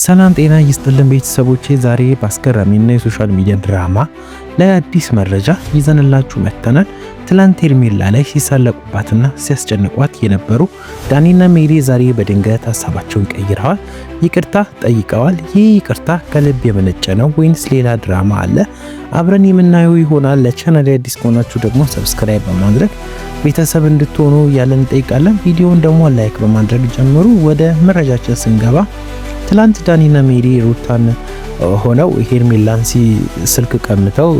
ሰላም ጤና ይስጥልን ቤተሰቦቼ፣ ዛሬ በአስገራሚና የሶሻል ሚዲያ ድራማ ላይ አዲስ መረጃ ይዘንላችሁ መጥተናል። ትላንት ሄርሜላ ላይ ሲሳለቁባትና ሲያስጨንቋት የነበሩ ዳኒና ሜሪ ዛሬ በድንገት ሀሳባቸውን ቀይረዋል፣ ይቅርታ ጠይቀዋል። ይህ ይቅርታ ከልብ የመነጨ ነው ወይንስ ሌላ ድራማ አለ? አብረን የምናየው ይሆናል። ለቻናሌ አዲስ ከሆናችሁ ደግሞ ሰብስክራይብ በማድረግ ቤተሰብ እንድትሆኑ ያለን እንጠይቃለን። ቪዲዮውን ደግሞ ላይክ በማድረግ ጀምሩ። ወደ መረጃችን ስንገባ ትላንት ዳኒና ሜሪ ሩታን ሆነው ሄርሜላን ስልክ ቀምተው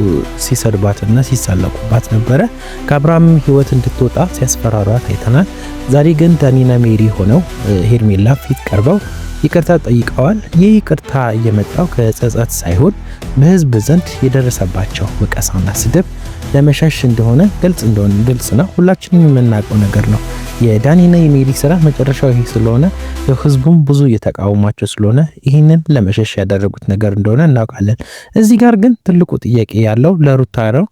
ሲሰድባትና ሲሳለቁባት ነበረ። ከአብርሃም ህይወት እንድትወጣ ሲያስፈራራት አይተናል። ዛሬ ግን ዳኒና ሜሪ ሆነው ሄርሜላ ፊት ቀርበው ይቅርታ ጠይቀዋል። ይህ ይቅርታ የመጣው ከጸጸት ሳይሆን በህዝብ ዘንድ የደረሰባቸው ወቀሳና ስድብ ለመሸሽ እንደሆነ ግልጽ ነው። ሁላችንም የምናውቀው ነገር ነው። የዳኒና የሜሪ ስራ መጨረሻው ይሄ ስለሆነ ህዝቡም ብዙ እየተቃወማቸው ስለሆነ ይህንን ለመሸሽ ያደረጉት ነገር እንደሆነ እናውቃለን። እዚህ ጋር ግን ትልቁ ጥያቄ ያለው ለሩታ ነው።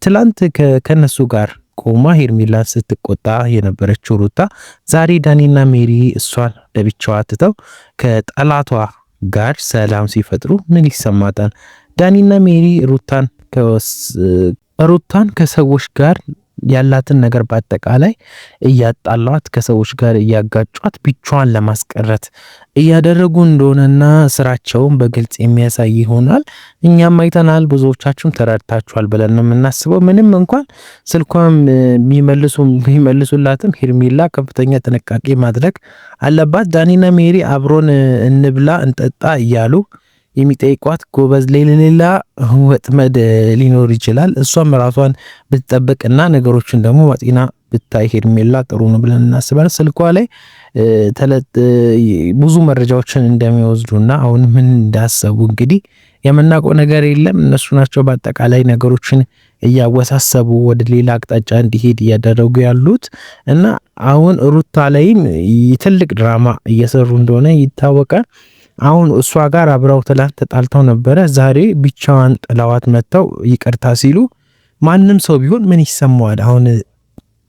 ትላንት ከነሱ ጋር ቆማ ሄርሜላን ስትቆጣ የነበረችው ሩታ ዛሬ ዳኒና ሜሪ እሷን ለብቻዋ ትተው ከጠላቷ ጋር ሰላም ሲፈጥሩ ምን ይሰማታል? ዳኒና ሜሪ ሩታን ከሰዎች ጋር ያላትን ነገር በአጠቃላይ እያጣሏት ከሰዎች ጋር እያጋጯት ብቻዋን ለማስቀረት እያደረጉ እንደሆነና ስራቸውን በግልጽ የሚያሳይ ይሆናል። እኛም አይተናል፣ ብዙዎቻችሁም ተረድታችኋል ብለን ነው የምናስበው። ምንም እንኳን ስልኳም የሚመልሱላትም ሄርሜላ ከፍተኛ ጥንቃቄ ማድረግ አለባት። ዳኒና ሜሪ አብሮን እንብላ እንጠጣ እያሉ የሚጠይቋት ጎበዝ ሌላ ወጥመድ ሊኖር ይችላል። እሷም ራሷን ብትጠብቅና ነገሮችን ደግሞ ዋጢና ብታይ ሄርሜላ ጥሩ ነው ብለን እናስባለን። ስልኳ ላይ ብዙ መረጃዎችን እንደሚወስዱና አሁን ምን እንዳሰቡ እንግዲህ የምናውቀው ነገር የለም። እነሱ ናቸው በአጠቃላይ ነገሮችን እያወሳሰቡ ወደ ሌላ አቅጣጫ እንዲሄድ እያደረጉ ያሉት እና አሁን ሩታ ላይም ትልቅ ድራማ እየሰሩ እንደሆነ ይታወቃል። አሁን እሷ ጋር አብረው ትላንት ተጣልተው ነበረ። ዛሬ ብቻዋን ጥላዋት መተው ይቅርታ ሲሉ ማንም ሰው ቢሆን ምን ይሰማዋል? አሁን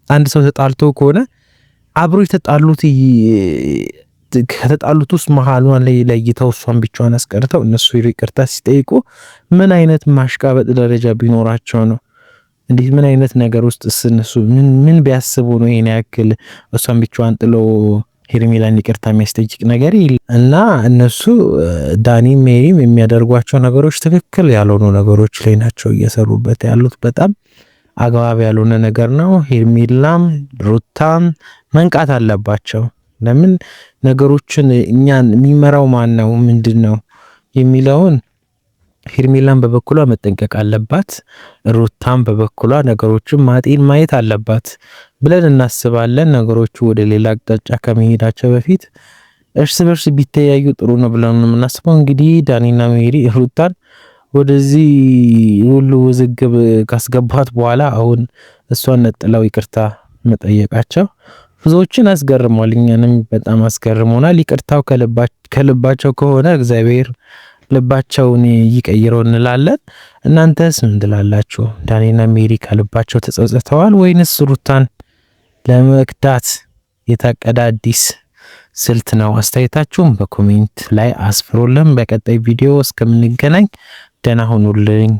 አንድ ሰው ተጣልቶ ከሆነ አብሮ ከተጣሉት ውስጥ መሃሏን ላይ ለይተው እሷን ብቻዋን አስቀርተው እነሱ ይቅርታ ሲጠይቁ ምን አይነት ማሽቃበጥ ደረጃ ቢኖራቸው ነው? እንዴት ምን አይነት ነገር ውስጥ እነሱ ምን ቢያስቡ ነው ይሄን ያክል እሷን ብቻዋን ጥለው ሄርሜላን ይቅርታ የሚያስጠይቅ ነገር እና እነሱ ዳኒ ሜሪም የሚያደርጓቸው ነገሮች ትክክል ያልሆኑ ነገሮች ላይ ናቸው እየሰሩበት ያሉት። በጣም አግባብ ያልሆነ ነገር ነው። ሄርሜላም ሩታም መንቃት አለባቸው። ለምን ነገሮችን እኛን የሚመራው ማን ነው ምንድን ነው የሚለውን ሄርሜላን በበኩሏ መጠንቀቅ አለባት። ሩታም በበኩሏ ነገሮችን ማየት አለባት ብለን እናስባለን። ነገሮቹ ወደ ሌላ አቅጣጫ ከመሄዳቸው በፊት እርስ በርስ ቢተያዩ ጥሩ ነው ብለን የምናስበው። እንግዲህ ዳኒና ሜሪ ሩታን ወደዚህ ሁሉ ውዝግብ ካስገባት በኋላ አሁን እሷን ነጥለው ይቅርታ መጠየቃቸው ብዙዎችን አስገርሟል። እኛንም በጣም አስገርሞናል። ይቅርታው ከልባቸው ከሆነ እግዚአብሔር ልባቸውን ይቀይረው እንላለን። እናንተስ ምን ትላላችሁ? ዳኒና ሜሪ ከልባቸው ተጸጽተዋል ወይንስ ሩታን ለመክዳት የታቀደ አዲስ ስልት ነው? አስተያየታችሁን በኮሜንት ላይ አስፍሩልን። በቀጣይ ቪዲዮ እስከምንገናኝ ደህና ሁኑልኝ።